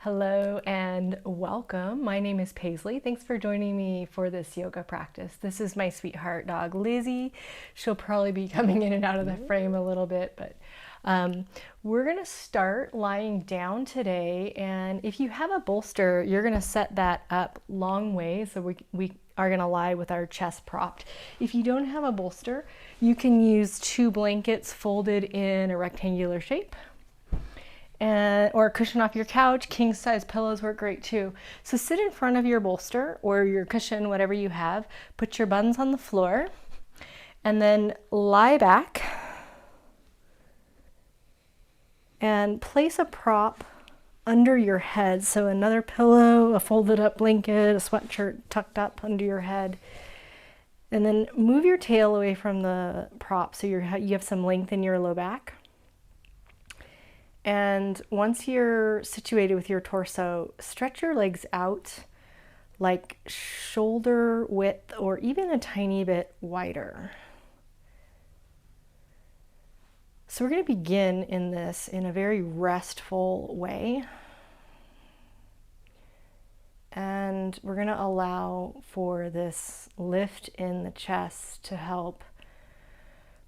Hello and welcome. My name is Paisley. Thanks for joining me for this yoga practice. This is my sweetheart dog, Lizzie. She'll probably be coming in and out of the frame a little bit, but we're gonna start lying down today. And if you have a bolster, you're gonna set that up long way. So we are gonna lie with our chest propped. If you don't have a bolster, you can use two blankets folded in a rectangular shape. Or a cushion off your couch. King size pillows work great too. So sit in front of your bolster or your cushion, whatever you have. Put your buns on the floor and then lie back and place a prop under your head. So another pillow, a folded up blanket, a sweatshirt tucked up under your head. And then move your tail away from the prop so you have some length in your low back. And once you're situated with your torso, stretch your legs out like shoulder width or even a tiny bit wider. So we're going to begin in this in a very restful way. And we're going to allow for this lift in the chest to help,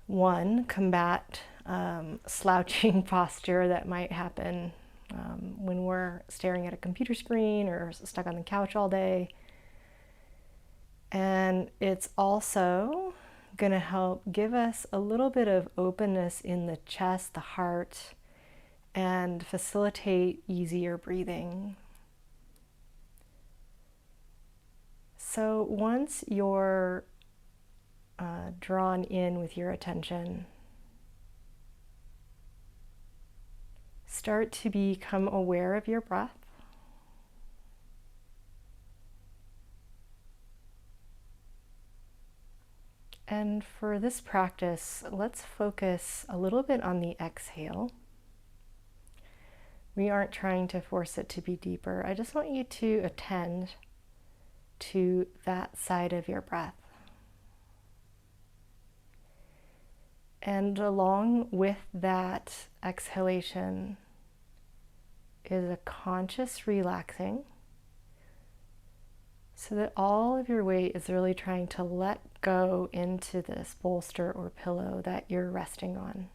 one, combat slouching posture that might happen when we're staring at a computer screen or stuck on the couch all day. And it's also going to help give us a little bit of openness in the chest, the heart, and facilitate easier breathing. So once you're drawn in with your attention, start to become aware of your breath. And for this practice, let's focus a little bit on the exhale. We aren't trying to force it to be deeper. I just want you to attend to that side of your breath. And along with that exhalation is a conscious relaxing, so that all of your weight is really trying to let go into this bolster or pillow that you're resting on.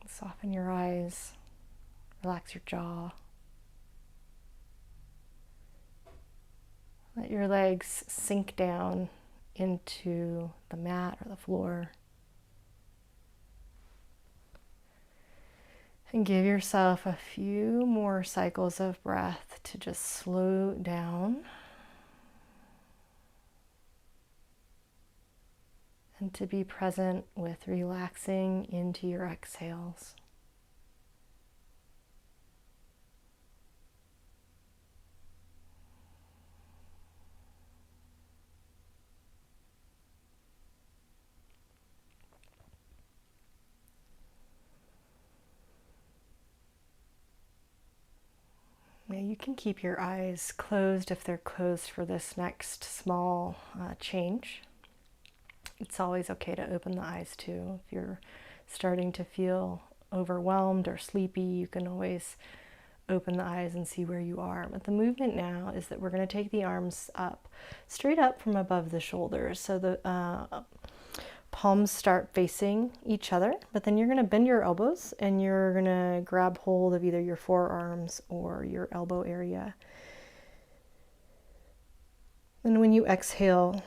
Soften your eyes, relax your jaw. Let your legs sink down into the mat or the floor. And give yourself a few more cycles of breath to just slow down and to be present with relaxing into your exhales. Now you can keep your eyes closed if they're closed for this next small change. It's always okay to open the eyes too. If you're starting to feel overwhelmed or sleepy, you can always open the eyes and see where you are. But the movement now is that we're going to take the arms up, straight up from above the shoulders. So the palms start facing each other, but then you're going to bend your elbows and you're going to grab hold of either your forearms or your elbow area. And when you exhale,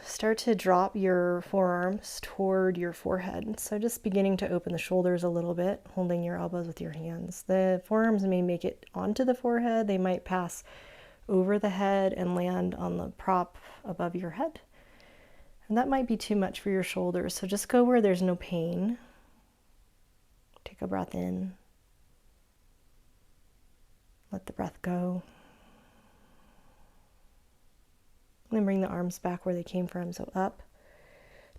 start to drop your forearms toward your forehead. So just beginning to open the shoulders a little bit, holding your elbows with your hands. The forearms may make it onto the forehead. They might pass over the head and land on the prop above your head. And that might be too much for your shoulders, so just go where there's no pain. Take a breath in. Let the breath go. And then bring the arms back where they came from, so up.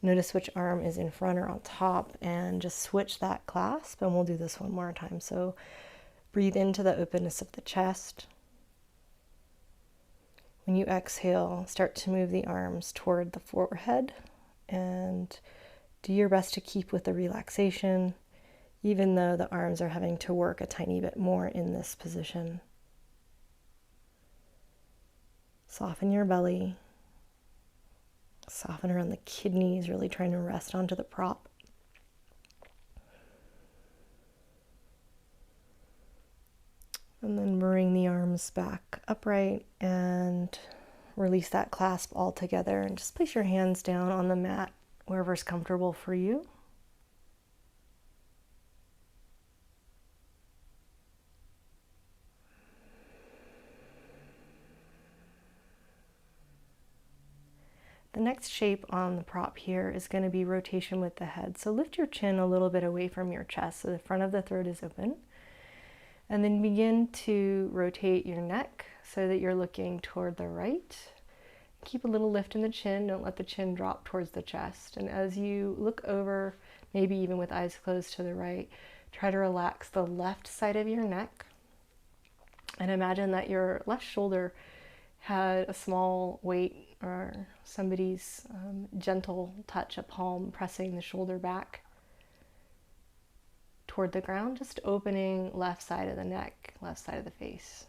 Notice which arm is in front or on top, and just switch that clasp, and we'll do this one more time. So breathe into the openness of the chest. When you exhale, start to move the arms toward the forehead and Do your best to keep with the relaxation, even though the arms are having to work a tiny bit more in this position. Soften your belly. Soften around the kidneys, really trying to rest onto the prop. And then bring the arms back upright and release that clasp all together, and just place your hands down on the mat wherever's comfortable for you. The next shape on the prop here is going to be rotation with the head. So lift your chin a little bit away from your chest so the front of the throat is open. And then begin to rotate your neck so that you're looking toward the right. Keep a little lift in the chin. Don't let the chin drop towards the chest. And as you look over, maybe even with eyes closed to the right, try to relax the left side of your neck. And imagine that your left shoulder had a small weight or somebody's gentle touch, a palm pressing the shoulder back toward the ground, just opening left side of the neck, left side of the face.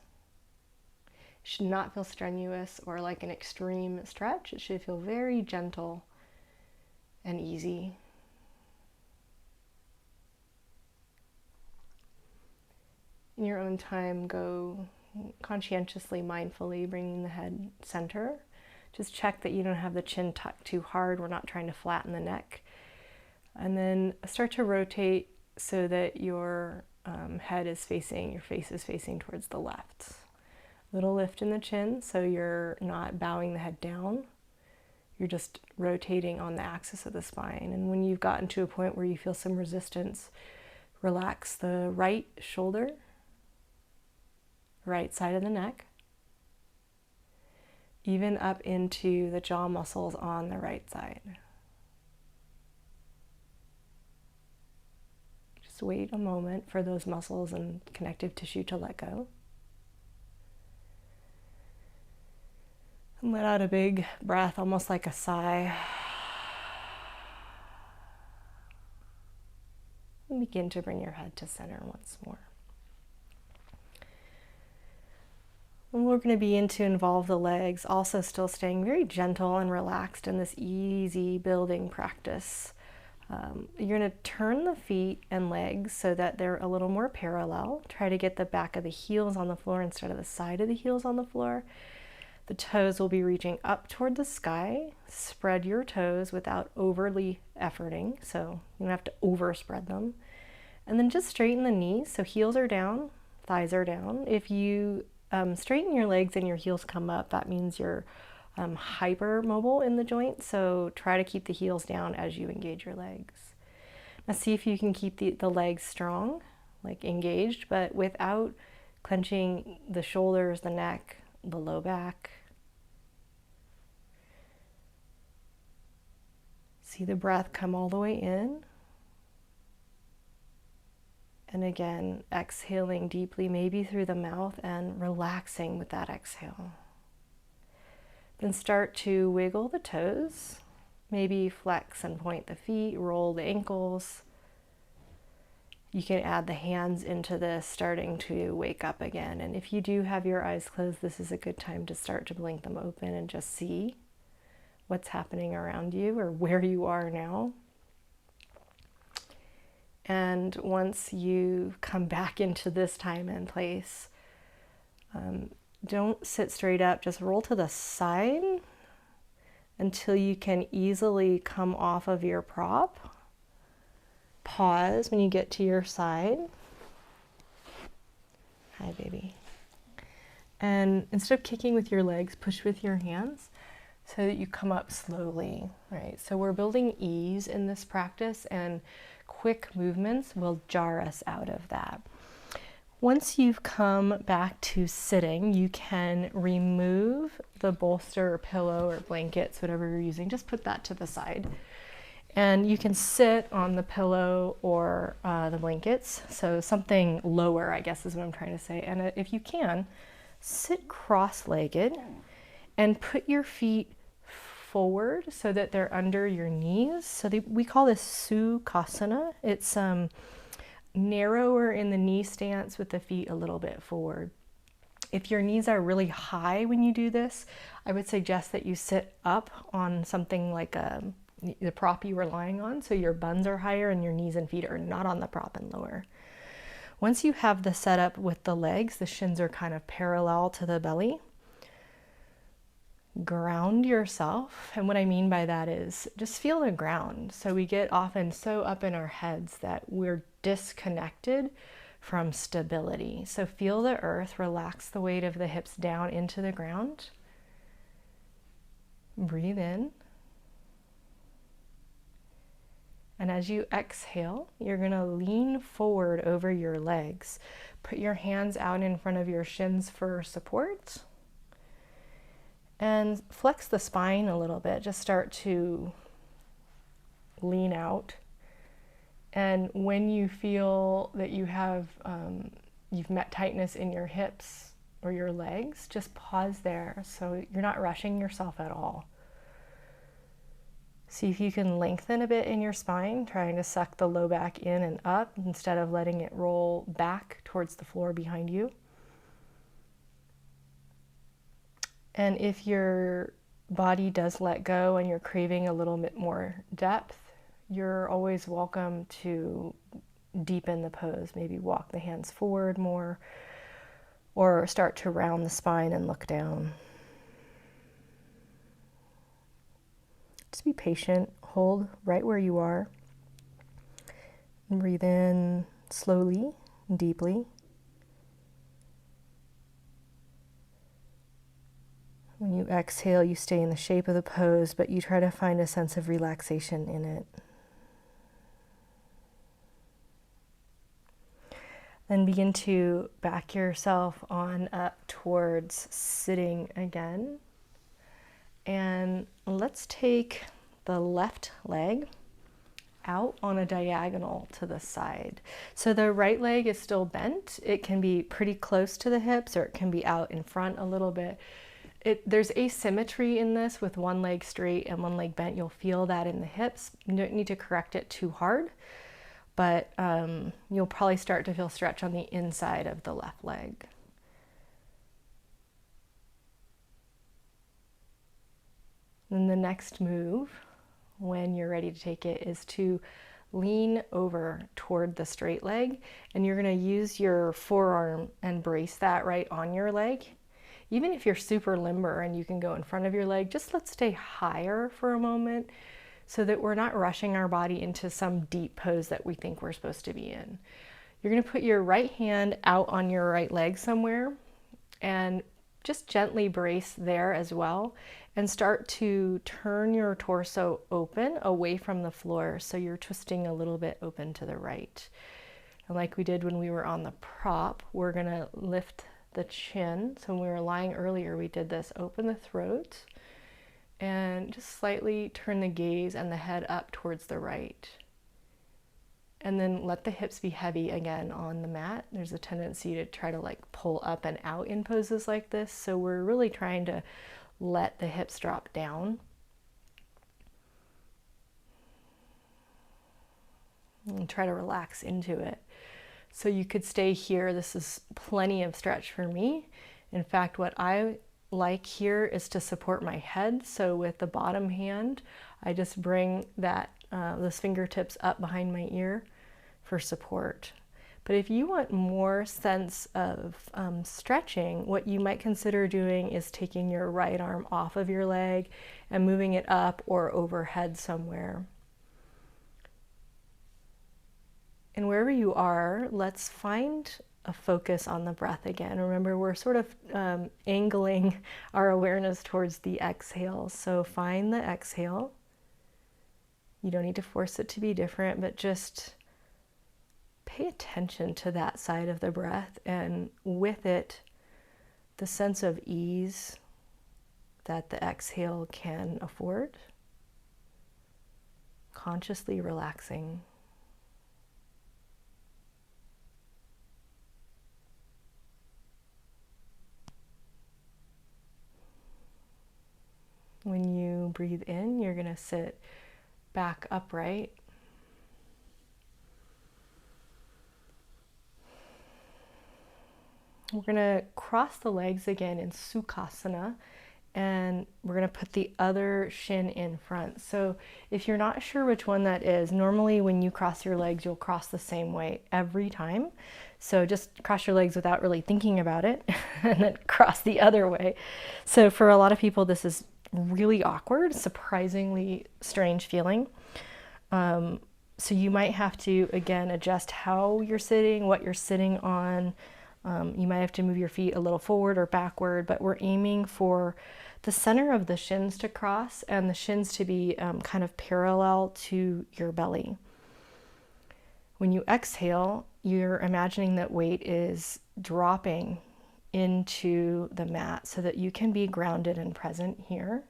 It should not feel strenuous or like an extreme stretch. It should feel very gentle and easy. In your own time, go conscientiously, mindfully bringing the head center. Just check that you don't have the chin tucked too hard. We're not trying to flatten the neck. And then start to rotate so that your head is facing, your face is facing towards the left. Little lift in the chin so you're not bowing the head down. You're just rotating on the axis of the spine. And when you've gotten to a point where you feel some resistance, relax the right shoulder, right side of the neck, even up into the jaw muscles on the right side. Just wait a moment for those muscles and connective tissue to let go. And let out a big breath, almost like a sigh. And begin to bring your head to center once more. And we're going to begin to involve the legs, also still staying very gentle and relaxed in this easy building practice. You're going to turn the feet and legs so that they're a little more parallel. Try to get the back of the heels on the floor instead of the side of the heels on the floor. The toes will be reaching up toward the sky. Spread your toes without overly efforting, so you don't have to overspread them. And then just straighten the knees, so heels are down, thighs are down. If you straighten your legs and your heels come up, that means you're hypermobile in the joint, so try to keep the heels down as you engage your legs. Now see if you can keep the legs strong, like engaged, but without clenching the shoulders, the neck, the low back. See the breath come all the way in. And again, exhaling deeply, maybe through the mouth, and relaxing with that exhale. Then start to wiggle the toes, maybe flex and point the feet, roll the ankles. You can add the hands into this, starting to wake up again. And if you do have your eyes closed, this is a good time to start to blink them open and just see what's happening around you or where you are now. And once you come back into this time and place, don't sit straight up, just roll to the side until you can easily come off of your prop. Pause when you get to your side. Hi, baby. And instead of kicking with your legs, push with your hands so that you come up slowly, right? So we're building ease in this practice, and quick movements will jar us out of that. Once you've come back to sitting, you can remove the bolster or pillow or blankets, whatever you're using, just put that to the side. And you can sit on the pillow or the blankets, so something lower, I guess is what I'm trying to say. And if you can, sit cross-legged and put your feet forward so that they're under your knees. So we call this Sukhasana. It's narrower in the knee stance with the feet a little bit forward. If your knees are really high when you do this, I would suggest that you sit up on something like the prop you were lying on, so your buns are higher and your knees and feet are not on the prop and lower. Once you have the setup with the legs, the shins are kind of parallel to the belly. Ground yourself. And what I mean by that is just feel the ground. So we get often so up in our heads that we're disconnected from stability. So feel the earth, relax the weight of the hips down into the ground. Breathe in. And as you exhale, you're going to lean forward over your legs. Put your hands out in front of your shins for support. And flex the spine a little bit. Just start to lean out. And when you feel that you have, you've met tightness in your hips or your legs, just pause there. So you're not rushing yourself at all. See if you can lengthen a bit in your spine, trying to suck the low back in and up instead of letting it roll back towards the floor behind you. And if your body does let go and you're craving a little bit more depth, you're always welcome to deepen the pose. Maybe walk the hands forward more or start to round the spine and look down. Just be patient. Hold right where you are. And breathe in slowly and deeply. When you exhale, you stay in the shape of the pose, but you try to find a sense of relaxation in it. Then begin to back yourself on up towards sitting again. And let's take the left leg out on a diagonal to the side. So the right leg is still bent. It can be pretty close to the hips or it can be out in front a little bit. There's asymmetry in this with one leg straight and one leg bent. You'll feel that in the hips. You don't need to correct it too hard, but you'll probably start to feel stretch on the inside of the left leg. Then the next move, when you're ready to take it, is to lean over toward the straight leg, and you're going to use your forearm and brace that right on your leg. Even if you're super limber and you can go in front of your leg, just let's stay higher for a moment so that we're not rushing our body into some deep pose that we think we're supposed to be in. You're going to put your right hand out on your right leg somewhere and just gently brace there as well, and start to turn your torso open away from the floor so you're twisting a little bit open to the right. And like we did when we were on the prop, we're going to lift the chin. So when we were lying earlier, we did this. Open the throat and just slightly turn the gaze and the head up towards the right. And then let the hips be heavy again on the mat. There's a tendency to try to like pull up and out in poses like this. So we're really trying to let the hips drop down. And try to relax into it. So you could stay here. This is plenty of stretch for me. In fact, what I like here is to support my head. So with the bottom hand, I just bring that those fingertips up behind my ear for support. But if you want more sense of stretching, what you might consider doing is taking your right arm off of your leg and moving it up or overhead somewhere. And wherever you are, let's find a focus on the breath again. Remember, we're sort of angling our awareness towards the exhale. So find the exhale. You don't need to force it to be different, but just pay attention to that side of the breath, and with it, the sense of ease that the exhale can afford. Consciously relaxing. When you breathe in, you're going to sit back upright. We're going to cross the legs again in Sukhasana, and we're going to put the other shin in front. So if you're not sure which one that is, normally when you cross your legs, you'll cross the same way every time. So just cross your legs without really thinking about it, and then cross the other way. So for a lot of people, this is really awkward, surprisingly strange feeling. So you might have to, again, adjust how you're sitting, what you're sitting on. You might have to move your feet a little forward or backward, but we're aiming for the center of the shins to cross and the shins to be kind of parallel to your belly. When you exhale, you're imagining that weight is dropping into the mat so that you can be grounded and present here.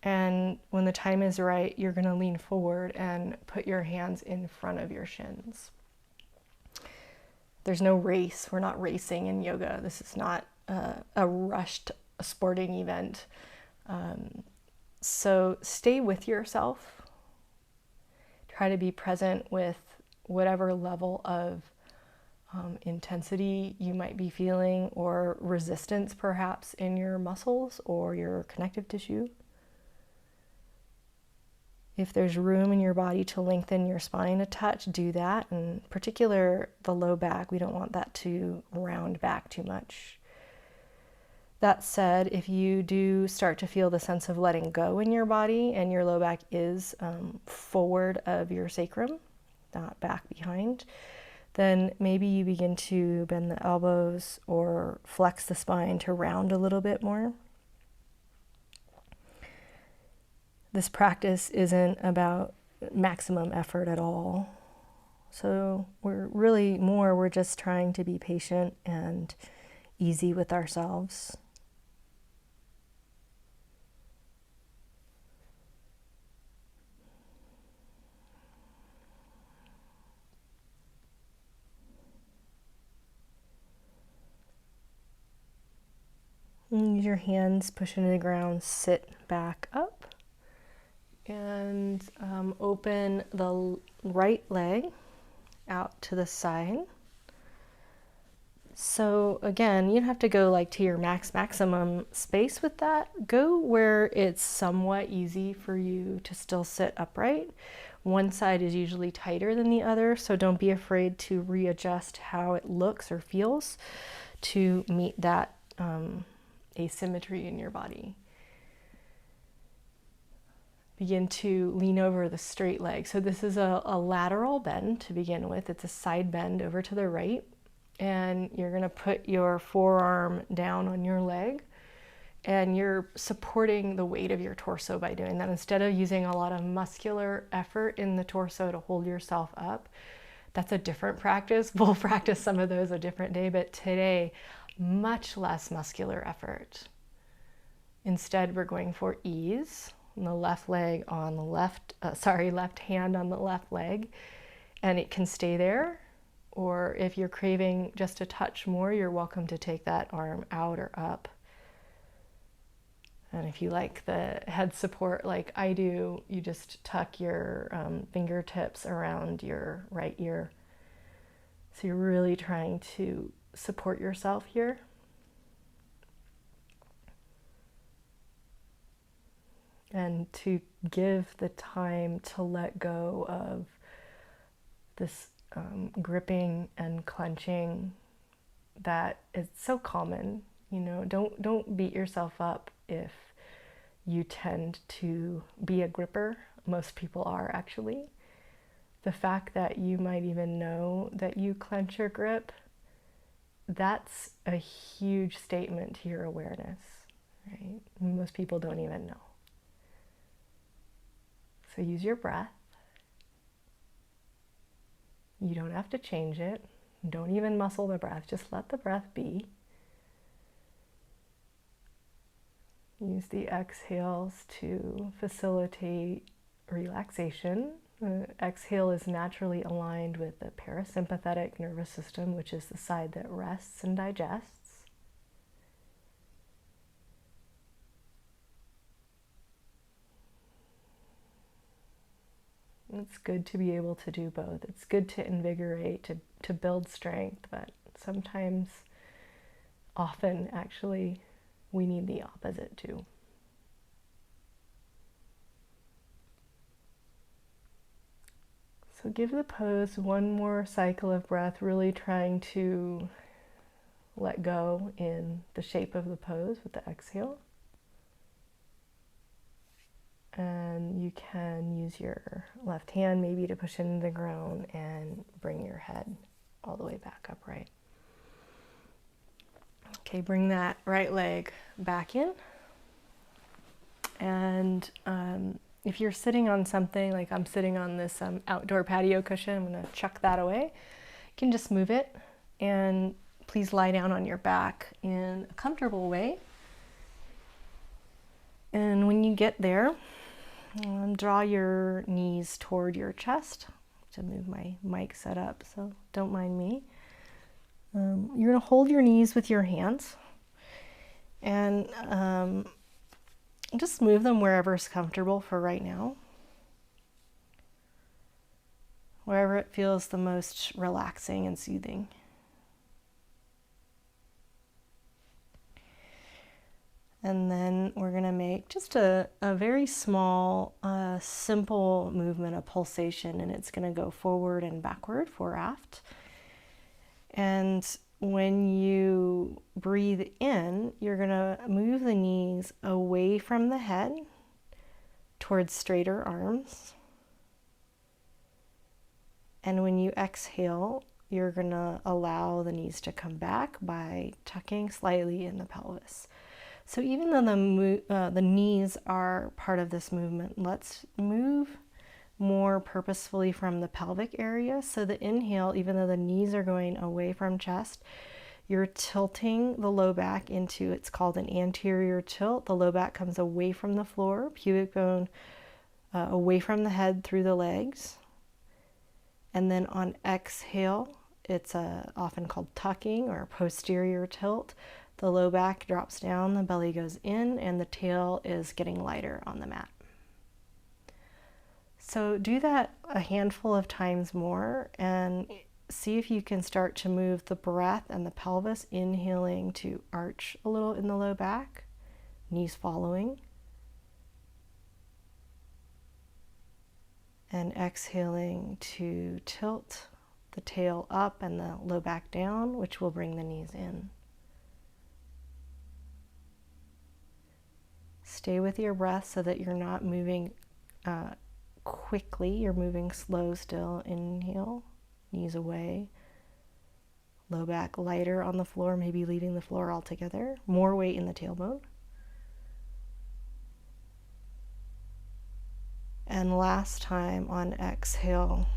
And when the time is right, you're going to lean forward and put your hands in front of your shins. There's no race. We're not racing in yoga. This is not a rushed sporting event. So stay with yourself. Try to be present with whatever level of intensity you might be feeling, or resistance perhaps in your muscles or your connective tissue. If there's room in your body to lengthen your spine a touch, do that. In particular, the low back, we don't want that to round back too much. That said, if you do start to feel the sense of letting go in your body and your low back is forward of your sacrum, not back behind, then maybe you begin to bend the elbows or flex the spine to round a little bit more. This practice isn't about maximum effort at all. So we're just trying to be patient and easy with ourselves. Use your hands, push into the ground, sit back up. And open the right leg out to the side. So again, you don't have to go like to your maximum space with that. Go where it's somewhat easy for you to still sit upright. One side is usually tighter than the other, so don't be afraid to readjust how it looks or feels to meet that asymmetry in your body. Begin to lean over the straight leg. So this is a lateral bend to begin with. It's a side bend over to the right. And you're going to put your forearm down on your leg. And you're supporting the weight of your torso by doing that. Instead of using a lot of muscular effort in the torso to hold yourself up, that's a different practice. We'll practice some of those a different day. But today, much less muscular effort. Instead, we're going for ease. The left leg on the left hand on the left leg, and it can stay there. Or if you're craving just a touch more, you're welcome to take that arm out or up. And if you like the head support like I do, you just tuck your fingertips around your right ear. So you're really trying to support yourself here. And to give the time to let go of this gripping and clenching that is so common. You know, don't beat yourself up if you tend to be a gripper. Most people are, actually. The fact that you might even know that you clench or grip, that's a huge statement to your awareness, right? Most people don't even know. So use your breath. You don't have to change it. Don't even muscle the breath. Just let the breath be. Use the exhales to facilitate relaxation. The exhale is naturally aligned with the parasympathetic nervous system, which is the side that rests and digests. It's good to be able to do both. It's good to invigorate, to build strength, but sometimes, often actually, we need the opposite too. So give the pose one more cycle of breath, really trying to let go in the shape of the pose with the exhale. And you can use your left hand maybe to push into the ground and bring your head all the way back upright. Okay, bring that right leg back in. And if you're sitting on something, like I'm sitting on this outdoor patio cushion, I'm going to chuck that away. You can just move it, and please lie down on your back in a comfortable way. And when you get there, draw your knees toward your chest. To move my mic set up, so don't mind me. You're going to hold your knees with your hands, and just move them wherever is comfortable for right now. Wherever it feels the most relaxing and soothing. And then we're going to make just a very small, simple movement, a pulsation, and it's going to go forward and backward, fore aft. And when you breathe in, you're going to move the knees away from the head towards straighter arms. And when you exhale, you're going to allow the knees to come back by tucking slightly in the pelvis. So even though the knees are part of this movement, let's move more purposefully from the pelvic area. So the inhale, even though the knees are going away from chest, you're tilting the low back into, it's called an anterior tilt. The low back comes away from the floor, pubic bone away from the head through the legs. And then on exhale, it's often called tucking or posterior tilt. The low back drops down, the belly goes in, and the tail is getting lighter on the mat. So do that a handful of times more and see if you can start to move the breath and the pelvis, inhaling to arch a little in the low back, knees following, and exhaling to tilt the tail up and the low back down, which will bring the knees in. Stay with your breath so that you're not moving quickly, you're moving slow still. Inhale, knees away, low back lighter on the floor, maybe leaving the floor altogether, more weight in the tailbone. And last time on exhale,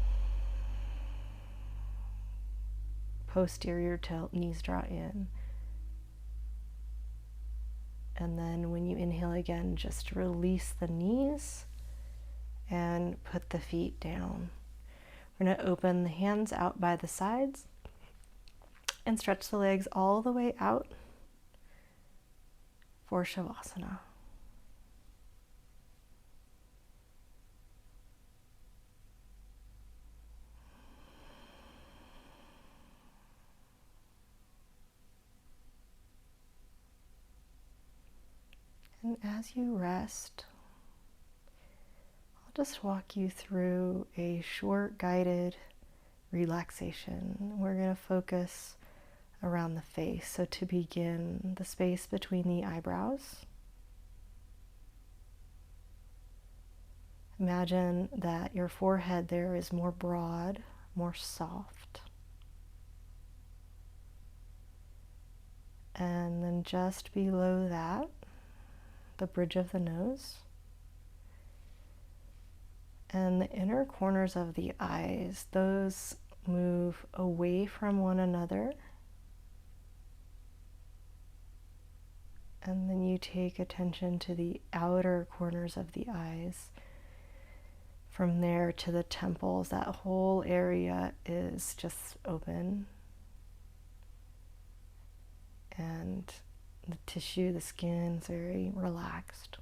posterior tilt, knees draw in. And then when you inhale again, just release the knees and put the feet down. We're going to open the hands out by the sides and stretch the legs all the way out for Shavasana. And as you rest, I'll just walk you through a short guided relaxation. We're going to focus around the face. So to begin, the space between the eyebrows. Imagine that your forehead there is more broad, more soft. And then just below that, the bridge of the nose. And the inner corners of the eyes, those move away from one another. And then you take attention to the outer corners of the eyes. From there to the temples, that whole area is just open. And the tissue, the skin is very relaxed.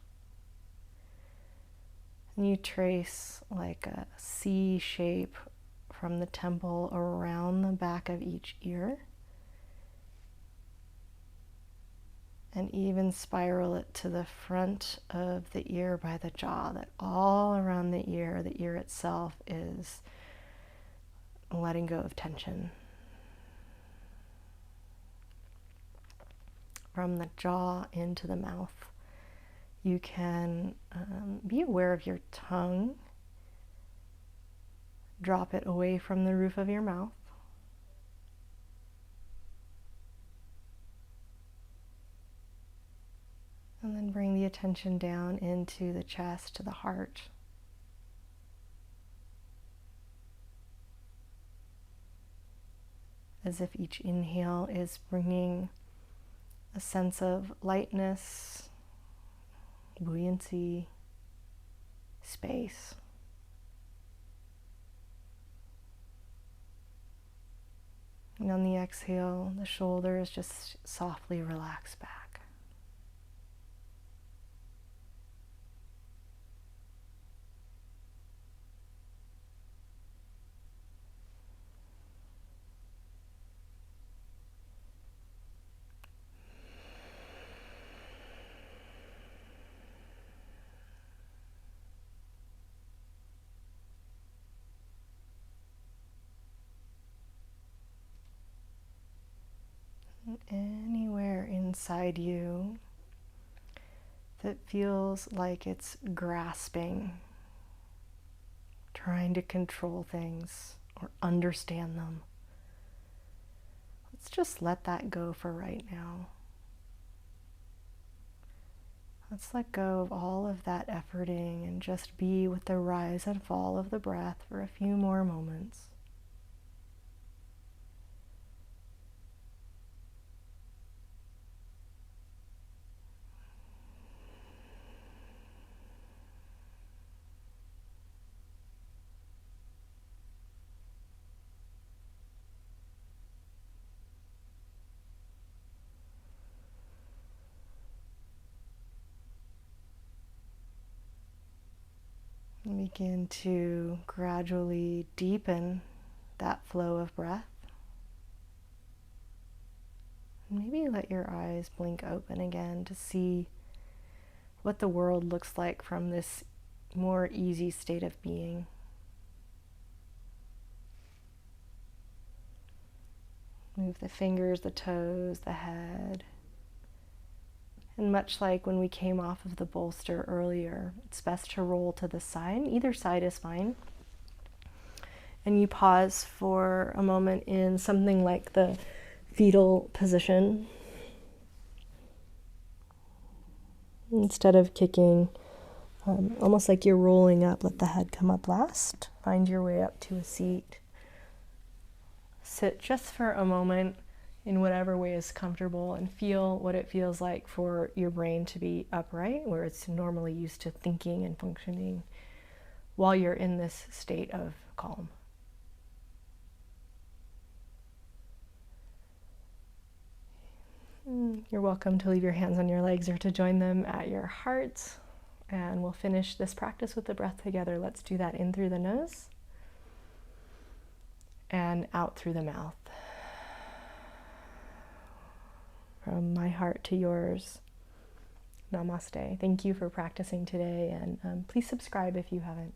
You trace like a C shape from the temple around the back of each ear, and even spiral it to the front of the ear by the jaw, that all around the ear itself is letting go of tension. From the jaw into the mouth. You can be aware of your tongue. Drop it away from the roof of your mouth. And then bring the attention down into the chest, to the heart. As if each inhale is bringing a sense of lightness, buoyancy, space. And on the exhale, the shoulders just softly relax back. Anywhere inside you that feels like it's grasping, trying to control things or understand them, let's just let that go for right now. Let's let go of all of that efforting and just be with the rise and fall of the breath for a few more moments. And begin to gradually deepen that flow of breath. Maybe let your eyes blink open again to see what the world looks like from this more easy state of being. Move the fingers, the toes, the head. And much like when we came off of the bolster earlier, it's best to roll to the side. Either side is fine. And you pause for a moment in something like the fetal position. Instead of kicking, almost like you're rolling up, let the head come up last. Find your way up to a seat. Sit just for a moment in whatever way is comfortable and feel what it feels like for your brain to be upright, where it's normally used to thinking and functioning, while you're in this state of calm. You're welcome to leave your hands on your legs or to join them at your heart. And we'll finish this practice with the breath together. Let's do that in through the nose and out through the mouth. From my heart to yours, namaste. Thank you for practicing today, and please subscribe if you haven't.